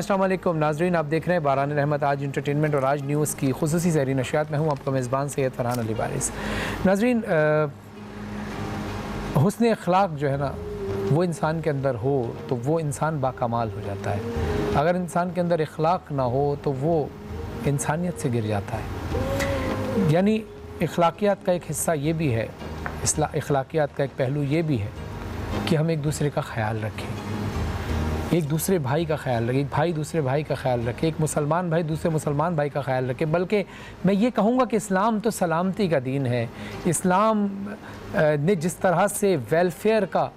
السلام علیکم ناظرین، آپ دیکھ رہے ہیں باران رحمت آج انٹرٹینمنٹ اور آج نیوز کی خصوصی سیری نشریات میں ہوں آپ کا میزبان سید فرحان علی بارس۔ ناظرین، حسن اخلاق جو ہے نا وہ انسان کے اندر ہو تو وہ انسان باکمال ہو جاتا ہے، اگر انسان کے اندر اخلاق نہ ہو تو وہ انسانیت سے گر جاتا ہے۔ یعنی اخلاقیات کا ایک حصہ یہ بھی ہے، اخلاقیات کا ایک پہلو یہ بھی ہے کہ ہم ایک دوسرے کا خیال رکھیں، ایک دوسرے بھائی کا خیال رکھیں، ایک بھائی دوسرے بھائی کا خیال رکھے، ایک مسلمان بھائی دوسرے مسلمان بھائی کا خیال رکھے۔ بلکہ میں یہ کہوں گا کہ اسلام تو سلامتی کا دین ہے۔ اسلام نے جس طرح سے ویلفیئر کا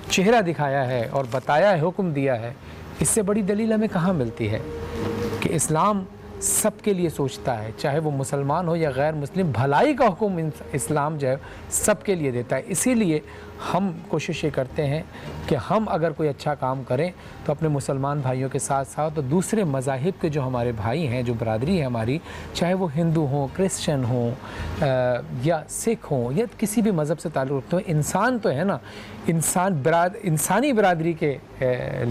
چہرہ دکھایا ہے اور بتایا ہے، حکم دیا ہے، اس سے بڑی دلیل ہمیں کہاں ملتی ہے کہ اسلام سب کے لیے سوچتا ہے، چاہے وہ مسلمان ہو یا غیر مسلم، بھلائی کا حکم اسلام جو ہے سب کے لیے دیتا ہے۔ اسی لیے ہم کوشش یہ کرتے ہیں کہ ہم اگر کوئی اچھا کام کریں تو اپنے مسلمان بھائیوں کے ساتھ ساتھ دوسرے مذاہب کے جو ہمارے بھائی ہیں، جو برادری ہے ہماری، چاہے وہ ہندو ہوں، کرسچن ہوں یا سکھ ہوں یا کسی بھی مذہب سے تعلق رکھتے ہوں، انسان تو ہے نا، انسانی برادری کے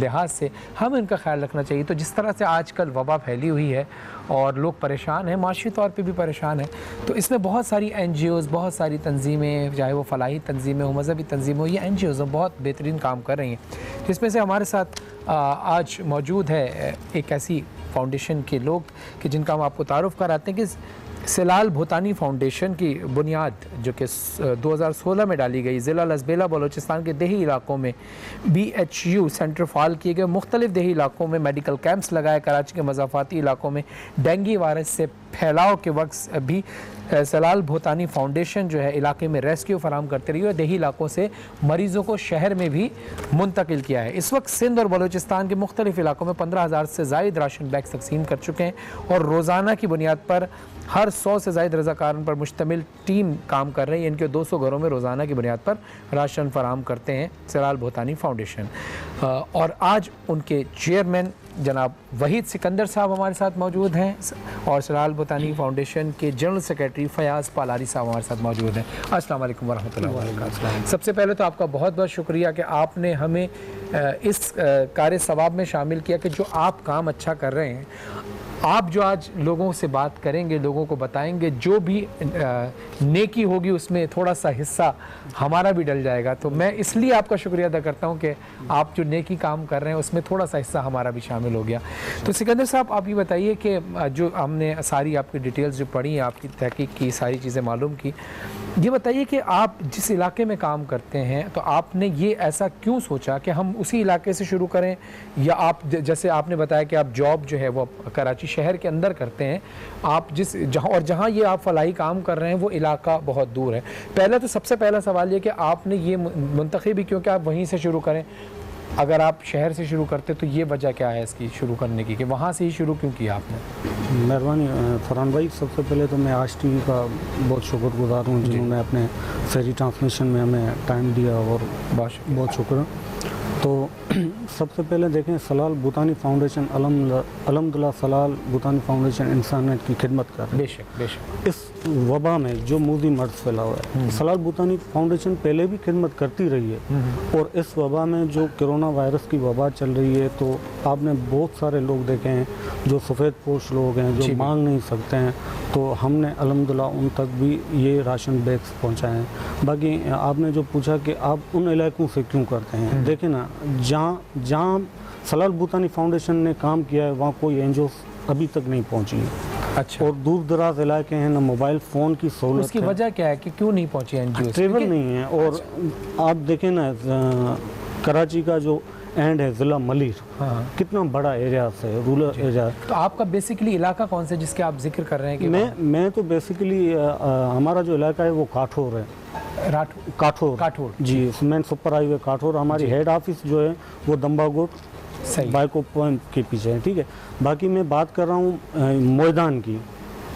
لحاظ سے ہم ان کا خیال رکھنا چاہیے۔ تو جس طرح سے آج کل وبا پھیلی ہوئی ہے اور لوگ پریشان ہیں، معاشی طور پہ بھی پریشان ہیں، تو اس میں بہت ساری NGOs، بہت ساری تنظیمیں، چاہے وہ فلاحی تنظیمیں ہوں، مذہبی تنظیمیں ہوں، یہ NGOs بہت بہترین کام کر رہی ہیں۔ جس میں سے ہمارے ساتھ آج موجود ہے ایک ایسی فاؤنڈیشن کے لوگ کہ جن کا ہم آپ کو تعارف کراتے ہیں کہ سلال بھوتانی فاؤنڈیشن کی بنیاد جو کہ 2016 میں ڈالی گئی، ضلع لسبیلا بلوچستان کے دیہی علاقوں میں BHU سینٹر فعال کیے گئے، مختلف دیہی علاقوں میں میڈیکل کیمپس لگائے، کراچی کے مضافاتی علاقوں میں ڈینگی وائرس سے پھیلاؤ کے وقت بھی سلال بھوتانی فاؤنڈیشن جو ہے علاقے میں ریسکیو فراہم کرتے رہی اور دیہی علاقوں سے مریضوں کو شہر میں بھی منتقل کیا ہے۔ اس وقت سندھ اور بلوچستان کے مختلف علاقوں میں 15,000 سے زائد راشن بیگز تقسیم کر چکے ہیں اور روزانہ کی بنیاد پر ہر 100 سے زائد رضاکاروں پر مشتمل ٹیم کام کر رہی ہے۔ ان کے 200 گھروں میں روزانہ کی بنیاد پر راشن فراہم کرتے ہیں سلال بھوتانی فاؤنڈیشن۔ اور آج ان کے چیئرمین جناب وحید سکندر صاحب ہمارے ساتھ موجود ہیں اور سلال بھوتانی فاؤنڈیشن کے جنرل سیکریٹری فیاض پالاری صاحب ہمارے ساتھ موجود ہیں۔ السلام علیکم ورحمۃ اللہ وبرکاتہ۔ سب سے پہلے تو آپ کا بہت بہت شکریہ کہ آپ نے ہمیں اس کار ثواب میں شامل کیا کہ جو آپ کام اچھا کر رہے ہیں، آپ جو آج لوگوں سے بات کریں گے، لوگوں کو بتائیں گے، جو بھی نیکی ہوگی اس میں تھوڑا سا حصہ ہمارا بھی ڈل جائے گا۔ تو میں اس لیے آپ کا شکریہ ادا کرتا ہوں کہ آپ جو نیکی کام کر رہے ہیں اس میں تھوڑا سا حصہ ہمارا بھی شامل ہو گیا۔ تو سکندر صاحب، آپ یہ بتائیے کہ جو ہم نے ساری آپ کی ڈیٹیلز جو پڑھی ہیں، آپ کی تحقیق کی، ساری چیزیں معلوم کی، یہ بتائیے کہ آپ جس علاقے میں کام کرتے ہیں تو آپ نے یہ ایسا کیوں سوچا کہ ہم اسی علاقے سے شروع کریں، یا آپ جیسے آپ نے بتایا کہ آپ جاب جو ہے وہ کراچی شہر کے اندر کرتے ہیں، آپ جہاں یہ آپ فلاحی کام کر رہے ہیں وہ علاقہ بہت دور ہے۔ پہلے تو سب سے پہلا سوال یہ کہ آپ نے یہ منتخب کیوں کہ آپ وہیں سے شروع کریں؟ اگر آپ شہر سے شروع کرتے تو یہ وجہ کیا ہے اس کی شروع کرنے کی کہ وہاں سے ہی شروع کیوں کیا آپ نے؟ مہربانی فرحان بھائی، سب سے پہلے تو میں آج ٹی وی کا بہت شکر گزار ہوں جنہوں نے اپنے سحری ٹرانسمیشن میں ہمیں ٹائم دیا، اور بہت شکر۔ تو سب سے پہلے دیکھیں، سلال بھوتانی فاؤنڈیشن الحمدللہ سلال بھوتانی فاؤنڈیشن انسانیت کی خدمت کر رہی ہے۔ بے شک بے شک۔ اس وبا میں جو موذی مرض پھیلا ہوا ہے، سلال بھوتانی فاؤنڈیشن پہلے بھی خدمت کرتی رہی ہے، اور اس وبا میں جو کرونا وائرس کی وبا چل رہی ہے تو آپ نے بہت سارے لوگ دیکھے ہیں جو سفید پوش لوگ ہیں جو مانگ نہیں سکتے ہیں، تو ہم نے الحمدللہ ان تک بھی یہ راشن بیگس پہنچائے ہیں۔ باقی آپ نے جو پوچھا کہ آپ ان علاقوں سے کیوں کرتے ہیں، دیکھیں نا، جہاں سلال بھوتانی فاؤنڈیشن نے کام کیا ہے وہاں کوئی NGOs ابھی تک نہیں پہنچی ہے۔ اچھا۔ اور دور دراز علاقے ہیں، نہ موبائل فون کی سہولت ہے۔ اس کی وجہ کیا ہے کہ کیوں نہیں پہنچی NGOs؟ ٹریول نہیں ہے۔ اور آپ دیکھیں نا، کراچی کا جو اینڈ ہے ضلع ملیر، کتنا بڑا ایریا ہے، رورل ایریا۔ تو آپ کا بیسیکلی علاقہ کون سے جس کے آپ ذکر کر رہے ہیں کہ میں تو بیسیکلی ہمارا جو علاقہ ہے وہ کاٹھور ہے، کاٹھور جی، مین سپر ہائی وے کاٹھور۔ ہماری ہیڈ آفس جو ہے وہ دمبا گوٹ بائیکو پوائنٹ کے پیچھے ہے، ٹھیک ہے۔ باقی میں بات کر رہا ہوں مویدان کی۔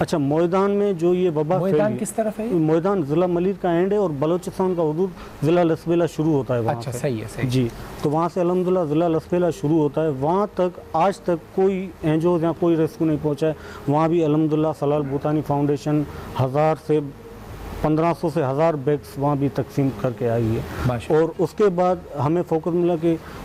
اچھا، مویدان میں جو یہ وبا مویدان کس طرف ہے؟ مویدان ضلع ملیر کا اینڈ ہے اور بلوچستان کا حدود ضلع لسبیلا شروع ہوتا ہے وہاں۔ اچھا، صحیح ہے جی، تو وہاں سے الحمدللہ ضلع لسبیلا شروع ہوتا ہے، وہاں تک آج تک کوئی NGO یا کوئی ریسکیو نہیں پہنچا ہے۔ وہاں بھی الحمدللہ سلال بھوتانی فاؤنڈیشن 1500 سے 1000 بیگس وہاں بھی تقسیم کر کے آئی ہے۔ اور اس کے بعد ہمیں فوکس ملا کہ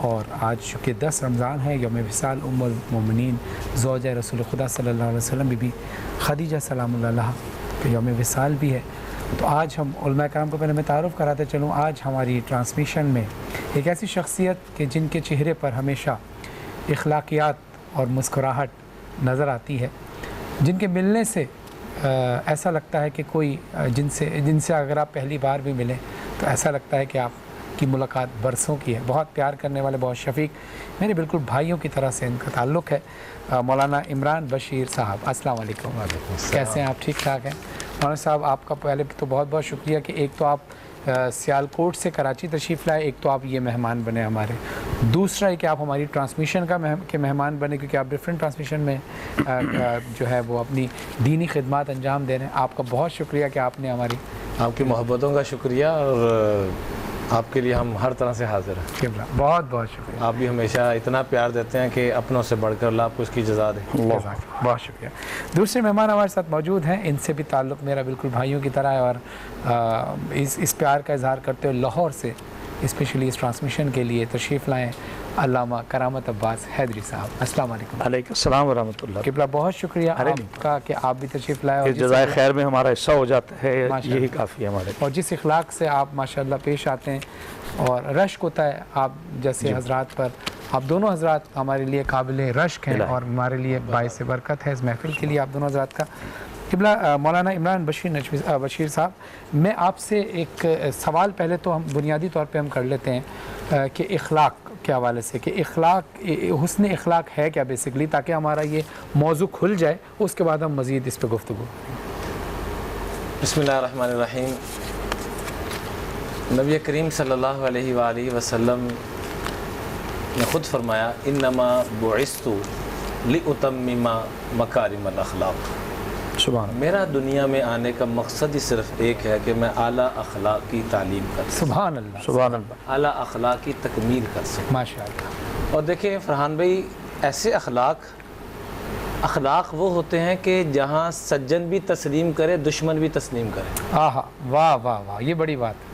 اور آج چونکہ 10 رمضان ہے، یوم وصال ام المومنین زوجہ رسول خدا صلی اللہ علیہ وسلم بی بی خدیجہ سلام اللہ علیہا کا یوم وصال بھی ہے، تو آج ہم علماء کرام کو پہلے میں تعارف کراتے چلوں. آج ہماری ٹرانسمیشن میں ایک ایسی شخصیت کہ جن کے چہرے پر ہمیشہ اخلاقیات اور مسکراہٹ نظر آتی ہے، جن کے ملنے سے ایسا لگتا ہے کہ کوئی جن سے اگر آپ پہلی بار بھی ملیں تو ایسا لگتا ہے کہ آپ کی ملاقات برسوں کی ہے. بہت پیار کرنے والے، بہت شفیق، میرے بالکل بھائیوں کی طرح سے ان کا تعلق ہے. مولانا عمران بشیر صاحب، السلام علیکم. کیسے ہیں آپ؟ ٹھیک ٹھاک ہیں مولانا صاحب؟ آپ کا پہلے تو بہت بہت شکریہ کہ ایک تو آپ سیالکوٹ سے کراچی تشریف لائے، ایک تو آپ یہ مہمان بنے ہمارے، دوسرا ہے کہ آپ ہماری ٹرانسمیشن کے مہمان بنے، کیونکہ آپ ڈفرینٹ ٹرانسمیشن میں جو ہے وہ اپنی دینی خدمات انجام دے رہے ہیں. آپ کا بہت شکریہ کہ آپ نے ہماری، آپ کی محبتوں کا شکریہ، اور آپ کے لیے ہم ہر طرح سے حاضر ہیں. بہت بہت شکریہ. آپ بھی ہمیشہ اتنا پیار دیتے ہیں کہ اپنوں سے بڑھ کر اللہ آپ کو اس کی جزا دے. بہت شکریہ. دوسرے مہمان ہمارے ساتھ موجود ہیں، ان سے بھی تعلق میرا بالکل بھائیوں کی طرح ہے، اور اس پیار کا اظہار کرتے ہوئے لاہور سے اسپیشلی اس ٹرانسمیشن کے لیے تشریف لائیں علامہ کرامت عباس حیدری صاحب. السلام علیکم. علیکم السلام ورحمۃ اللہ. قبلہ بہت شکریہ آپ کا کہ آپ بھی تشریف لائے، اور جزائے خیر میں ہمارا حصہ ہو جاتا ہے، یہی کافی ہے ہمارے. اور جس اخلاق سے آپ ماشاءاللہ پیش آتے ہیں اور رشک ہوتا ہے آپ جیسے حضرات پر، آپ دونوں حضرات ہمارے لیے قابل رشک ہیں اور ہمارے لیے باعث برکت ہے اس محفل کے لیے آپ دونوں حضرات کا. قبلہ مولانا عمران بشیر صاحب، میں آپ سے ایک سوال پہلے تو ہم بنیادی طور پہ ہم کر لیتے ہیں کہ اخلاق کے حوالے سے، کہ اخلاق، حسن اخلاق ہے کیا بیسکلی، تاکہ ہمارا یہ موضوع کھل جائے، اس کے بعد ہم مزید اس پہ گفتگو. بسم اللہ الرحمن الرحیم. نبی کریم صلی اللہ علیہ وآلہ وسلم نے خود فرمایا انما بعثت لأتمم مکارم الاخلاق. سبحان اللہ. میرا دنیا میں آنے کا مقصد ہی صرف ایک ہے کہ میں اعلیٰ اخلاق کی تعلیم کر سکوں، سبحان اللہ، سبحان اللہ. اعلیٰ اخلاق کی تکمیل کر سکوں. ماشاء اللہ. اور دیکھیں فرحان بھائی، ایسے اخلاق وہ ہوتے ہیں کہ جہاں سجن بھی تسلیم کرے، دشمن بھی تسلیم کرے. آہا، واہ واہ واہ، یہ بڑی بات ہے.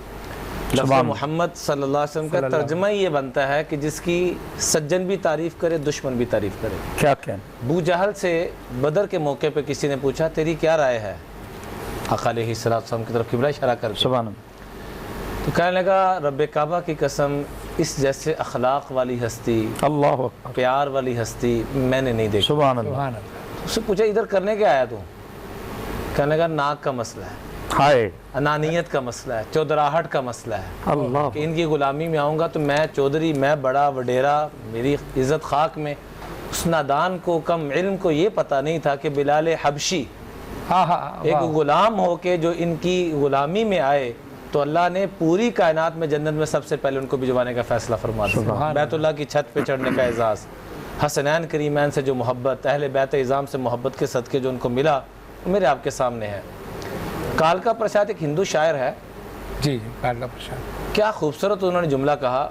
لفظ محمد صلی اللہ علیہ وسلم کا ترجمہ یہ بنتا ہے کہ جس کی سجن بھی تعریف کرے، دشمن بھی تعریف کرے. کیا کہنا. ابو جہل سے بدر کے موقع پہ کسی نے پوچھا تیری کیا رائے ہے، آقا علیہ السلام کی طرف قبلہ اشارہ کر کے، سبحان اللہ. تو کہنے لگا رب کعبہ کی قسم، اس جیسے اخلاق والی ہستی، اللہ اکبر، پیار والی ہستی میں نے نہیں دیکھی. سبحان اللہ. سبحان اللہ. اس سے پوچھا ادھر کرنے کیا آیا تو؟ کہنے لگا ناک کا مسئلہ ہے، ہائے انانیت کا مسئلہ ہے، چودراہٹ کا مسئلہ ہے، اللہ. کہ ان کی غلامی میں آؤں گا تو میں چودھری، میں بڑا وڈیرا، میری عزت خاک میں. اس نادان کو، کم علم کو یہ پتہ نہیں تھا کہ بلال حبشی ایک غلام ہو کے جو ان کی غلامی میں آئے تو اللہ نے پوری کائنات میں جنت میں سب سے پہلے ان کو بھجوانے کا فیصلہ فرما دیا. بیت اللہ کی چھت پہ چڑھنے کا اعزاز، حسنین کریمین سے جو محبت، اہل بیت اعظام سے محبت کے صدقے جو ان کو ملا، میرے آپ کے سامنے ہے. کالکا پرساد ایک ہندو شاعر ہے، جی کالکا پرساد، کیا خوبصورت انہوں نے جملہ کہا.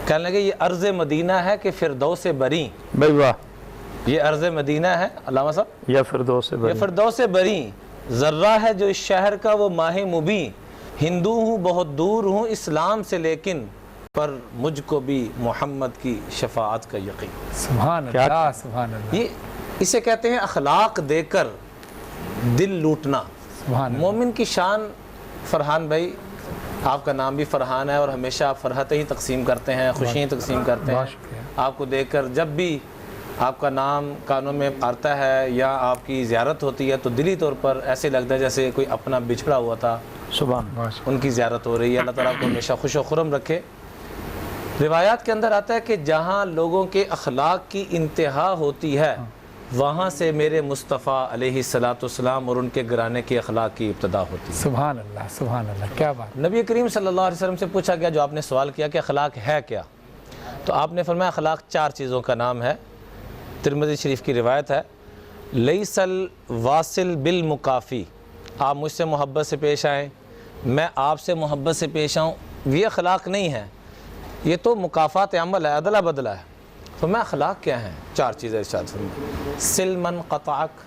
کہنے لگے یہ عرض مدینہ ہے کہ فردوس بری. بھائی واہ. یہ عرض مدینہ ہے علامہ صاحب، یا فردوس یہ فردوس بری. ذرہ ہے جو اس شہر کا وہ ماہ مبیں. ہندو ہوں بہت دور ہوں اسلام سے لیکن، پر مجھ کو بھی محمد کی شفاعت کا یقین. سبحان اللہ، سبحان اللہ. یہ اسے کہتے ہیں اخلاق دے کر دل لوٹنا. سبحان اللہ. مومن کی شان. فرحان بھائی، آپ کا نام بھی فرحان ہے اور ہمیشہ آپ فرحتیں ہی تقسیم کرتے ہیں، خوشیاں تقسیم کرتے ہیں. آپ کو دیکھ کر جب بھی آپ کا نام کانوں میں آتا ہے یا آپ کی زیارت ہوتی ہے تو دلی طور پر ایسے لگتا ہے جیسے کوئی اپنا بچھڑا ہوا تھا، سبحان اللہ. ان کی زیارت ہو رہی ہے. اللہ تعالیٰ کو ہمیشہ خوش و خرم رکھے. روایات کے اندر آتا ہے کہ جہاں لوگوں کے اخلاق کی انتہا ہوتی ہے وہاں سے میرے مصطفیٰ علیہ السلام اور ان کے گھرانے کی اخلاق کی ابتدا ہوتی ہے. سبحان اللہ، سبحان اللہ، کیا بات. نبی کریم صلی اللہ علیہ وسلم سے پوچھا گیا، جو آپ نے سوال کیا کہ اخلاق ہے کیا، تو آپ نے فرمایا اخلاق 4 چیزوں کا نام ہے. ترمذی شریف کی روایت ہے، لیس الواصل بالمکافی، آپ مجھ سے محبت سے پیش آئیں، میں آپ سے محبت سے پیش آؤں، یہ اخلاق نہیں ہے، یہ تو مکافات عمل ہے، عدلہ بدلہ ہے. فرمایا اخلاق کیا ہیں؟ 4 چیزیں ارشاد فرمایا. سل من قطعک،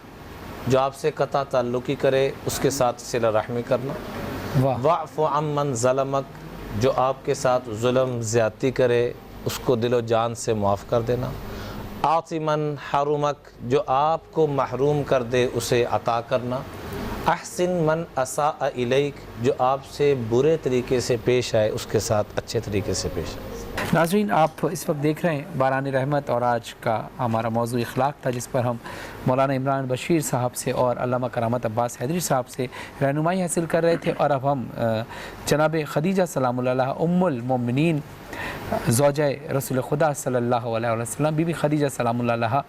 جو آپ سے قطع تعلقی کرے اس کے ساتھ صلہ رحمی کرنا. واہ. واعف عن من ظلمک، جو آپ کے ساتھ ظلم زیادتی کرے اس کو دل و جان سے معاف کر دینا، عاصمن حرمک جو آپ کو محروم کر دے اسے عطا کرنا، احسن من اساء الیک جو آپ سے برے طریقے سے پیش آئے اس کے ساتھ اچھے طریقے سے پیش آئے۔ ناظرین، آپ اس وقت دیکھ رہے ہیں باران رحمت، اور آج کا ہمارا موضوع اخلاق تھا، جس پر ہم مولانا عمران بشیر صاحب سے اور علامہ کرامت عباس حیدری صاحب سے رہنمائی حاصل کر رہے تھے، اور اب ہم جناب خدیجہ سلام اللہ علیہا ام المومنین زوجہ رسول خدا صلی اللہ علیہ وسلم بی بی خدیجہ سلام اللہ علیہا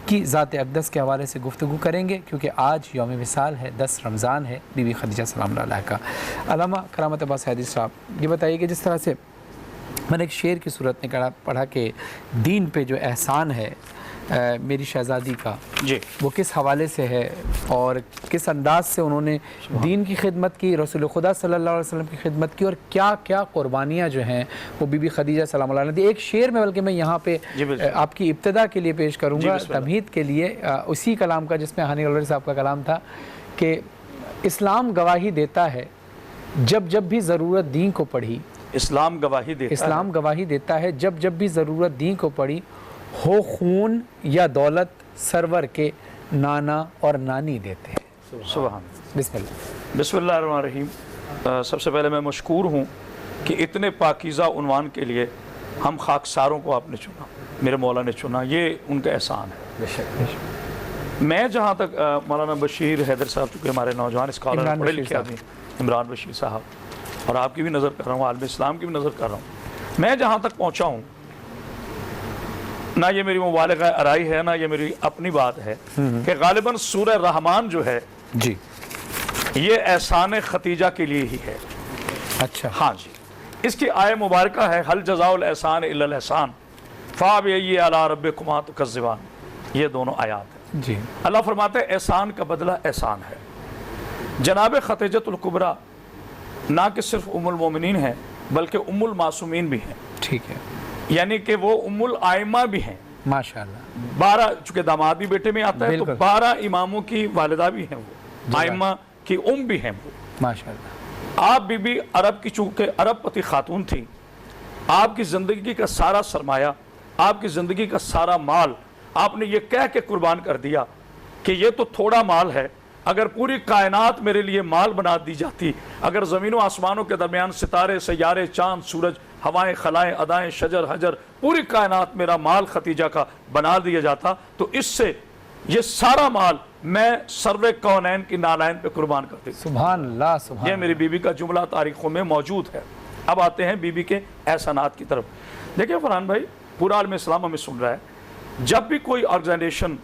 کی ذات اقدس کے حوالے سے گفتگو کریں گے، کیونکہ آج یوم وصال ہے، 10 رمضان ہے بی بی خدیجہ سلام اللہ علیہا کا۔ علامہ کرامت عباس حیدری صاحب، یہ بتائیے کہ جس طرح سے میں نے ایک شعر کی صورت میں پڑھا کہ دین پہ جو احسان ہے میری شہزادی کا، جی، وہ کس حوالے سے ہے اور کس انداز سے انہوں نے دین کی خدمت کی، رسول خدا صلی اللہ علیہ وسلم کی خدمت کی، اور کیا کیا قربانیاں جو ہیں وہ بی بی خدیجہ سلام اللہ علیہا نے دی۔ ایک شعر میں بلکہ میں یہاں پہ آپ کی ابتدا کے لیے پیش کروں گا، تمہید کے لیے، اسی کلام کا جس میں ہانی الوری صاحب کا کلام تھا کہ اسلام گواہی دیتا ہے جب جب بھی ضرورت دین کو پڑھی، اسلام گواہی دیتا ہے جب جب بھی ضرورت دین کو پڑھی، ہو خون یا دولت سرور کے نانا اور نانی دیتے ہیں۔ سبحان بسم اللہ الرحمن الرحیم۔ سب سے پہلے میں مشکور ہوں کہ اتنے پاکیزہ عنوان کے لیے ہم خاکساروں کو آپ نے چنا، میرے مولا نے چنا، یہ ان کا احسان ہے۔ میں جہاں تک مولانا بشیر حیدر صاحب چونکہ ہمارے نوجوان اسکالر پڑھے لکھے آدمی، عمران بشیر صاحب، اور آپ کی بھی نظر کر رہا ہوں، عالم اسلام کی بھی نظر کر رہا ہوں، میں جہاں تک پہنچا ہوں، نہ یہ میری مبالغہ آرائی ہے نہ یہ میری اپنی بات ہے، کہ غالباً سورہ رحمان جو ہے جی یہ احسان خدیجہ کے لیے ہی ہے۔ اچھا، ہاں جی، اس کی آیہ مبارکہ ہے حل جزاء الاحسان الا الاحسان فابی علی ربکما تکذبان، یہ دونوں آیات ہیں۔ جی، اللہ فرماتے ہیں احسان کا بدلہ احسان ہے۔ جناب خدیجۃ الکبریٰ نہ کہ صرف ام المومنین ہیں بلکہ ام المعصومین بھی ہیں، ٹھیک ہے، یعنی کہ وہ ام الائمہ بھی ہیں۔ ماشاءاللہ، 12 چونکہ داماد بھی بیٹے میں آتا ہے تو بالکل، 12 اماموں کی والدہ بھی ہیں، وہ ائمہ کی ام بھی ہیں وہ۔ ماشاءاللہ، آپ بی بی عرب کی چونکہ عرب پتی خاتون تھی، آپ کی زندگی کا سارا سرمایہ، آپ کی زندگی کا سارا مال آپ نے یہ کہہ کے قربان کر دیا کہ یہ تو تھوڑا مال ہے، اگر پوری کائنات میرے لیے مال بنا دی جاتی، اگر زمین و آسمانوں کے درمیان ستارے، سیارے، چاند، سورج، ہوائیں، خلائیں، ادائیں، شجر، حجر، پوری کائنات میرا مال خدیجہ کا بنا دیا جاتا تو اس سے یہ سارا مال میں سرور کونین کی نالین پہ قربان کرتی۔ سبحان اللہ، سبحان یہ میری بیوی کا جملہ تاریخوں میں موجود ہے۔ اب آتے ہیں بیوی کے احسانات کی طرف۔ دیکھیں فرحان بھائی، پورا عالم اسلام ہمیں سن رہا ہے، جب بھی کوئی آرگنائزیشن،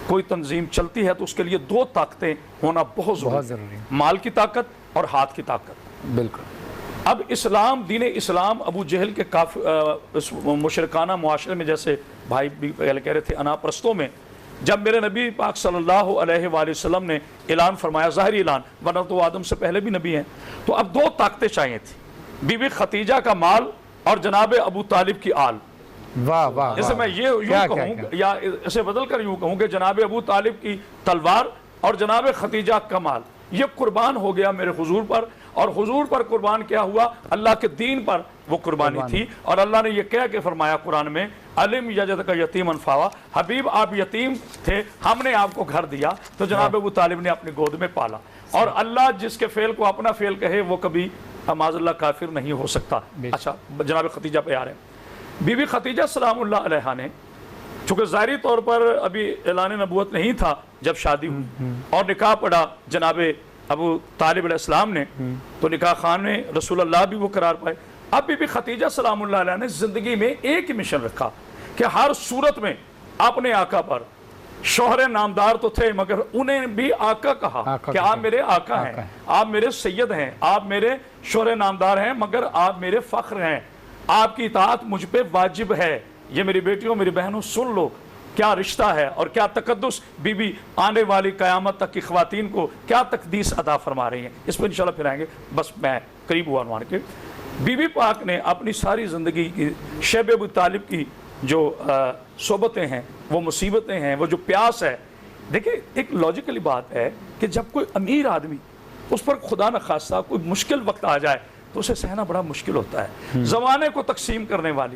کوئی تنظیم چلتی ہے تو اس کے لیے 2 طاقتیں ہونا بہت ضروری ہیں، مال کی طاقت اور ہاتھ کی طاقت۔ بالکل۔ اب اسلام، دین اسلام ابو جہل کے مشرکانہ معاشرے میں، جیسے بھائی بھی پہلے کہہ رہے تھے، انا پرستوں میں، جب میرے نبی پاک صلی اللہ علیہ وآلہ وسلم نے اعلان فرمایا، ظاہری اعلان، ورنہ تو آدم سے پہلے بھی نبی ہیں، تو اب 2 طاقتیں چاہیے تھیں، بی بی خدیجہ کا مال اور جناب ابو طالب کی آل۔ واہ واہ، جیسے میں یہ یوں کہوں یا اسے بدل کر یوں کہوں کہ جناب ابو طالب کی تلوار اور جناب خدیجہ کا مال یہ قربان ہو گیا میرے حضور پر، اور حضور پر قربان کیا ہوا؟ اللہ کے دین پر وہ قربانی تھی، اور اللہ نے یہ کہہ کے فرمایا قرآن میں، علم یجدک یتیما فاوا، حبیب آپ یتیم تھے، ہم نے آپ کو گھر دیا تو جناب ابو طالب نے اپنی گود میں پالا، اور اللہ جس کے فعل کو اپنا فعل کہے وہ کبھی معاذ اللہ کافر نہیں ہو سکتا۔ اچھا، جناب خدیجہ پہ آ رہے ہیں۔ بی بی خدیجہ سلام اللہ علیہا نے، چونکہ ظاہری طور پر ابھی اعلان نبوت نہیں تھا جب شادی ہوئی اور نکاح پڑا جناب ابو طالب علیہ السلام نے، تو نکاح خان نے رسول اللہ بھی وہ قرار پائے۔ اب بی بی خدیجہ سلام اللہ علیہ نے زندگی میں ایک ہی مشن رکھا کہ ہر صورت میں اپنے آقا پر، شوہر نامدار تو تھے مگر انہیں بھی آقا کہا کہ آپ میرے آقا ہیں، آپ میرے سید ہیں، آپ میرے شوہر نامدار ہیں مگر آپ میرے فخر ہیں، آپ کی اطاعت مجھ پہ واجب ہے۔ یہ میری بیٹیوں، میری بہنوں سن لو کیا رشتہ ہے اور کیا تقدس بی بی آنے والی قیامت تک کی خواتین کو کیا تقدیس عطا فرما رہی ہیں۔ اس پہ انشاءاللہ پھر آئیں گے، بس میں قریب ہوا عنوان کے۔ بی بی پاک نے اپنی ساری زندگی کی شیب ابو طالب کی جو صحبتیں ہیں، وہ مصیبتیں ہیں، وہ جو پیاس ہے، دیکھیں ایک لاجیکلی بات ہے کہ جب کوئی امیر آدمی اس پر خدا نخواستہ کوئی مشکل وقت آ جائے تو اسے سہنا بڑا مشکل ہوتا ہے۔ زمانے کو تقسیم کرنے والی،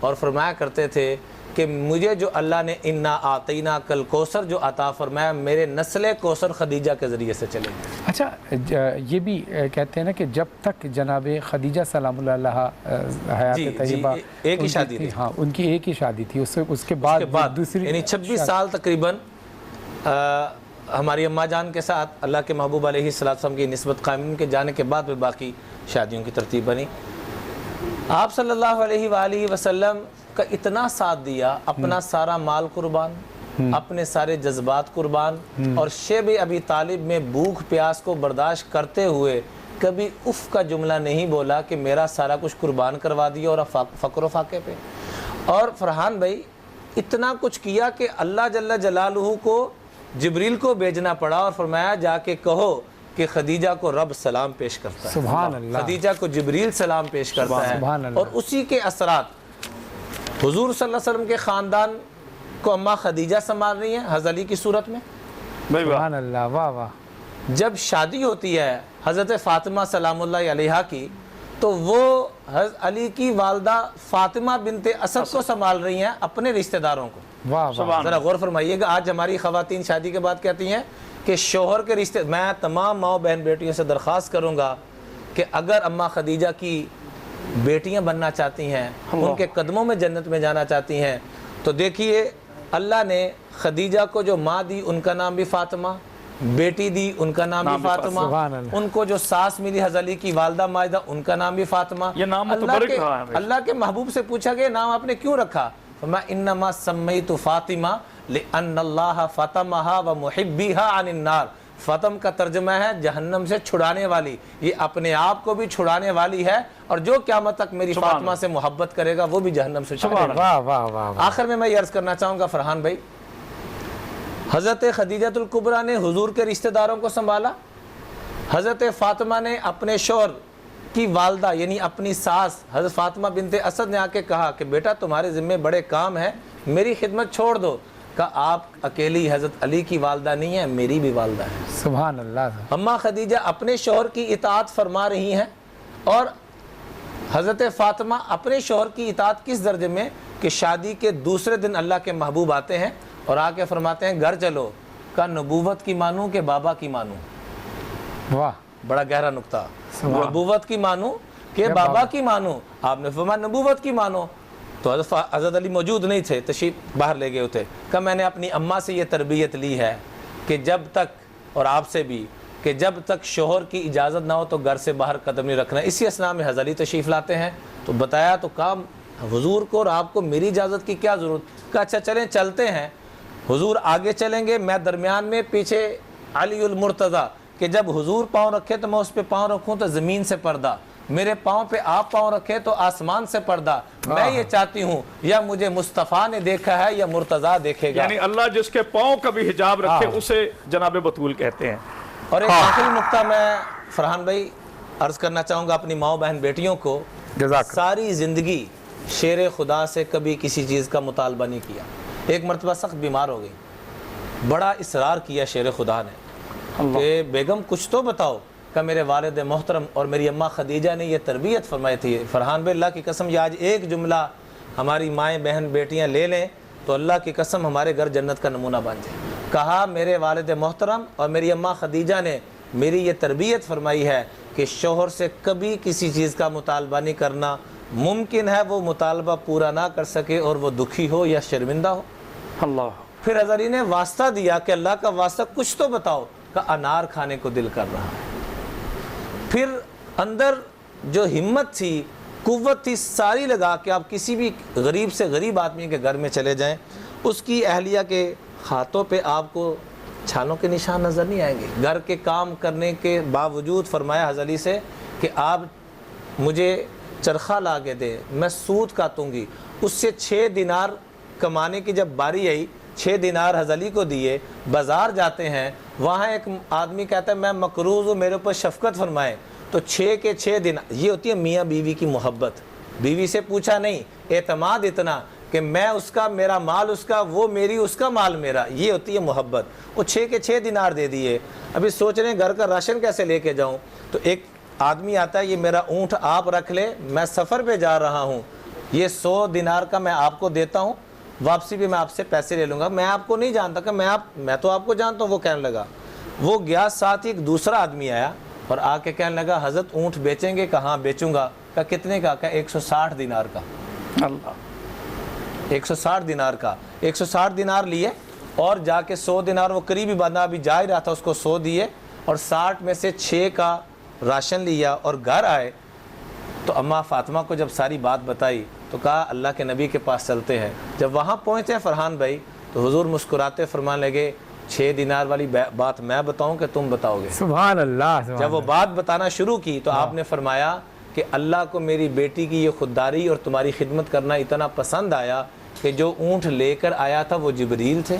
اور فرمایا کرتے تھے کہ مجھے جو اللہ نے انا آتینا کل کوثر جو عطا فرمایا میرے نسل کوثر خدیجہ کے ذریعے سے چلے گی۔ اچھا یہ بھی کہتے ہیں نا کہ جب تک جناب خدیجہ سلام اللہ علیہا حیات طیبہ ایک ہی شادی تھی، ہاں ان کی ایک ہی شادی تھی، اس کے بعد دوسری یعنی 26 سال تقریباً ہماری اماں جان کے ساتھ اللہ کے محبوب علیہ السلام کی نسبت قائم کے جانے کے بعد باقی شادیوں کی ترتیب بنی۔ آپ صلی اللہ علیہ وآلہ وسلم کا اتنا ساتھ دیا، اپنا سارا مال قربان، اپنے سارے جذبات قربان، اور شیب ابی طالب میں بھوک پیاس کو برداشت کرتے ہوئے کبھی اف کا جملہ نہیں بولا کہ میرا سارا کچھ قربان کروا دیا اور فقر و فاقے پہ۔ اور فرحان بھائی اتنا کچھ کیا کہ اللہ جل جلالہ کو جبریل کو بھیجنا پڑا اور فرمایا جا کے کہو کہ خدیجہ کو رب سلام پیش کرتا ہے، سبحان اللہ، خدیجہ کو جبریل سلام پیش کرتا ہے، سبحان اللہ۔ اور اسی کے اثرات حضور صلی اللہ علیہ وسلم کے خاندان کو اماں خدیجہ سنبھال رہی ہیں حضرت علی کی صورت میں۔ سبحان اللہ، واہ واہ۔ جب شادی ہوتی ہے حضرت فاطمہ سلام اللہ علیہا کی تو وہ حضرت علی کی والدہ فاطمہ بنت اسد کو سنبھال رہی ہیں، اپنے رشتہ داروں کو۔ واہ واہ، ذرا غور فرمائیے گا، آج ہماری خواتین شادی کے بعد کہتی ہیں کہ شوہر کے رشتے، میں تمام ماؤں بہن بیٹیوں سے درخواست کروں گا کہ اگر اماں خدیجہ کی بیٹیاں بننا چاہتی ہیں، ان کے قدموں میں جنت میں جانا چاہتی ہیں، تو دیکھیے اللہ نے خدیجہ کو جو ماں دی ان کا نام بھی فاطمہ، بیٹی دی ان کا نام بھی فاطمہ، سبحان اللہ۔ ان کو جو ساس ملی حضرت علی کی والدہ ماجدہ ان کا نام بھی فاطمہ۔ یہ نام متبرک رہا ہے۔ اللہ کے محبوب سے پوچھا گیا نام آپ نے کیوں رکھا؟ فما انما سمیت فاطمہ لان اللہ فاطمہا و محبیہا عن النار۔ فاطم کا ترجمہ ہے جہنم سے چھڑانے والی، یہ اپنے آپ کو بھی چھڑانے والی ہے، اور جو قیامت تک میری فاطمہ سے محبت کرے گا وہ بھی جہنم سے چھڑانے والا۔ واہ واہ واہ۔ آخر میں یہ عرض کرنا چاہوں گا فرحان بھائی، حضرت خدیجہ الکبریٰ نے حضور کے رشتہ داروں کو سنبھالا، حضرت فاطمہ نے اپنے شوہر کی والدہ یعنی اپنی ساس حضرت فاطمہ بنت اسد نے آ کے کہا کہ بیٹا تمہارے ذمہ بڑے کام ہیں، میری خدمت چھوڑ دو۔ کہا آپ اکیلی حضرت علی کی والدہ نہیں ہے، میری بھی والدہ ہے۔ سبحان اللہ۔ اماں خدیجہ اپنے شوہر کی اطاعت فرما رہی ہیں، اور حضرت فاطمہ اپنے شوہر کی اطاعت کس درجے میں کہ شادی کے دوسرے دن اللہ کے محبوب آتے ہیں اور آ کے فرماتے ہیں گھر چلو، کہا نبوت کی مانوں کہ بابا کی مانوں؟ واہ، بڑا گہرا نقطہ، نبوت کی مانوں کہ بابا کی مانوں؟ آپ نے فرمایا نبوت کی مانو۔ تو حضرت علی موجود نہیں تھے، تشریف باہر لے گئے تھے، کہ میں نے اپنی اماں سے یہ تربیت لی ہے کہ جب تک، اور آپ سے بھی، کہ جب تک شوہر کی اجازت نہ ہو تو گھر سے باہر قدم نہیں رکھنا۔ اسی اسنا میں حضرت علی تشریف لاتے ہیں تو بتایا، تو کہا حضور کو اور آپ کو میری اجازت کی کیا ضرورت؟ کہا اچھا چلیں چلتے ہیں، حضور آگے چلیں گے، میں درمیان میں، پیچھے علی المرتضیٰ، کہ جب حضور پاؤں رکھے تو میں اس پہ پاؤں رکھوں تو زمین سے پردہ، میرے پاؤں پہ آپ پاؤں رکھے تو آسمان سے پردہ۔ میں یہ چاہتی ہوں یا مجھے مصطفیٰ نے دیکھا ہے یا مرتضیٰ دیکھے گا۔ یعنی اللہ جس کے پاؤں کا بھی حجاب رکھے اسے جناب بطول کہتے ہیں۔ اور ایک آخری نقطہ میں فرحان بھائی عرض کرنا چاہوں گا اپنی ماؤں بہن بیٹیوں کو، ساری زندگی شیر خدا سے کبھی کسی چیز کا مطالبہ نہیں کیا۔ ایک مرتبہ سخت بیمار ہو گئی، بڑا اصرار کیا شیر خدا نے کہ بیگم کچھ تو بتاؤ، کہ میرے والد محترم اور میری اماں خدیجہ نے یہ تربیت فرمائی تھی۔ فرحان بھائی اللہ کی قسم یہ آج ایک جملہ ہماری مائیں بہن بیٹیاں لے لیں تو اللہ کی قسم ہمارے گھر جنت کا نمونہ بن جائے۔ کہا میرے والد محترم اور میری اماں خدیجہ نے میری یہ تربیت فرمائی ہے کہ شوہر سے کبھی کسی چیز کا مطالبہ نہیں کرنا، ممکن ہے وہ مطالبہ پورا نہ کر سکے اور وہ دکھی ہو یا شرمندہ ہو۔ اللہ، پھر حضرت علی نے واسطہ دیا کہ اللہ کا واسطہ کچھ تو بتاؤ، کہ انار کھانے کو دل کر رہا ہے۔ پھر اندر جو ہمت تھی، قوت تھی، ساری لگا کہ آپ کسی بھی غریب سے غریب آدمی کے گھر میں چلے جائیں، اس کی اہلیہ کے ہاتھوں پہ آپ کو چھالوں کے نشان نظر نہیں آئیں گے۔ گھر کے کام کرنے کے باوجود فرمایا حضرت علی سے کہ آپ مجھے چرخہ لا کے دیں، میں سود کاٹوں گی۔ اس سے 6 دینار کمانے کی جب باری آئی، 6 دینار حضرت علی کو دیے، بازار جاتے ہیں، وہاں ایک آدمی کہتا ہے میں مقروض ہوں، میرے اوپر شفقت فرمائے، تو 6 کے 6 دینار، یہ ہوتی ہے میاں بیوی کی محبت۔ بیوی سے پوچھا نہیں، اعتماد اتنا کہ میں اس کا، میرا مال اس کا، وہ میری، اس کا مال میرا، یہ ہوتی ہے محبت۔ وہ 6 کے 6 دینار دے دیے۔ ابھی سوچ رہے ہیں گھر کا راشن کیسے لے کے جاؤں، تو ایک آدمی آتا ہے، یہ میرا اونٹ آپ رکھ لے، میں سفر پہ جا رہا ہوں، یہ 100 دینار کا میں آپ کو دیتا ہوں, واپسی بھی میں آپ سے پیسے لے لوں گا, میں آپ کو نہیں جانتا کہ میں تو آپ کو جانتا ہوں. وہ کہنے لگا, وہ گیا, ساتھ ہی ایک دوسرا آدمی آیا اور آ کے کہنے لگا حضرت اونٹ بیچیں گے؟ کہاں بیچوں گا. کہا کتنے کا؟ کہا 160 دینار کا. اللہ 160 دینار کا. 160 دینار لیے اور جا کے 100 دینار, وہ قریبی بندہ ابھی جا ہی رہا تھا, اس کو 100 دیے اور 60 میں سے 6 کا راشن لیا اور گھر آئے. تو اماں فاطمہ کو جب ساری بات بتائی تو کہا اللہ کے نبی کے پاس چلتے ہیں. جب وہاں پہنچے فرحان بھائی تو حضور مسکراتے فرمانے لگے 6 دینار والی بات میں بتاؤں کہ تم بتاؤ گے؟ سبحان اللہ. جب وہ بات بتانا شروع کی تو آپ نے فرمایا کہ اللہ کو میری بیٹی کی یہ خودداری اور تمہاری خدمت کرنا اتنا پسند آیا کہ جو اونٹ لے کر آیا تھا وہ جبریل تھے,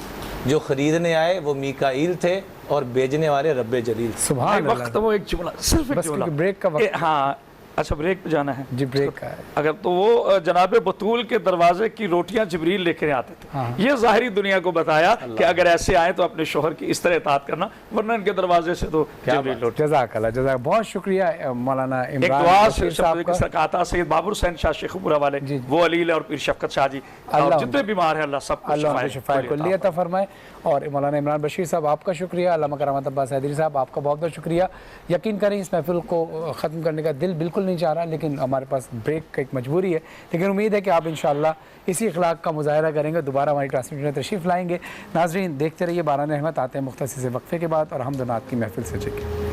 جو خریدنے آئے وہ میکائیل تھے اور بیچنے والے رب جلیل. سبحان وقت وہ ایک جملہ, صرف ایک جملہ, بریک کا وقت. ہاں اچھا بریک پہ جانا ہے جی, بریک کا ہے. اگر تو وہ جناب بطول کے دروازے کی روٹیاں جبریل لے کر آتے تھے. یہ ظاہری دنیا کو بتایا کہ اگر ایسے آئے تو اپنے شوہر کی اس طرح اطاعت کرنا, ورنہ ان کے دروازے سے تو جبریل لوٹے. جزاک اللہ, جزاک. بہت شکریہ مولانا ایک عمران دعا بشیر صاحب کا. سکاتا سید بابر حسین شاہ شیخ پورہ والے, وہ علیل اور پیر شفقت شاہ جی, اور جتنے بیمار ہیں اللہ سب کو شفا کلیہ عطا فرمائے. اور مولانا عمران بشیر صاحب آپ کا شکریہ. علامہ کرامت عباس حیدری صاحب آپ کا بہت بہت شکریہ. یقین کریں اس محفل کو ختم کرنے کا دل بالکل نہیں چاہ رہا, لیکن ہمارے پاس بریک کا ایک مجبوری ہے. لیکن امید ہے کہ آپ انشاءاللہ اسی اخلاق کا مظاہرہ کریں گے, دوبارہ ہماری ٹرانسمیشن میں تشریف لائیں گے. ناظرین دیکھتے رہیے باران رحمت. آتے ہیں مختصر سے وقفے کے بعد اور حمد و نعت کی محفل سے.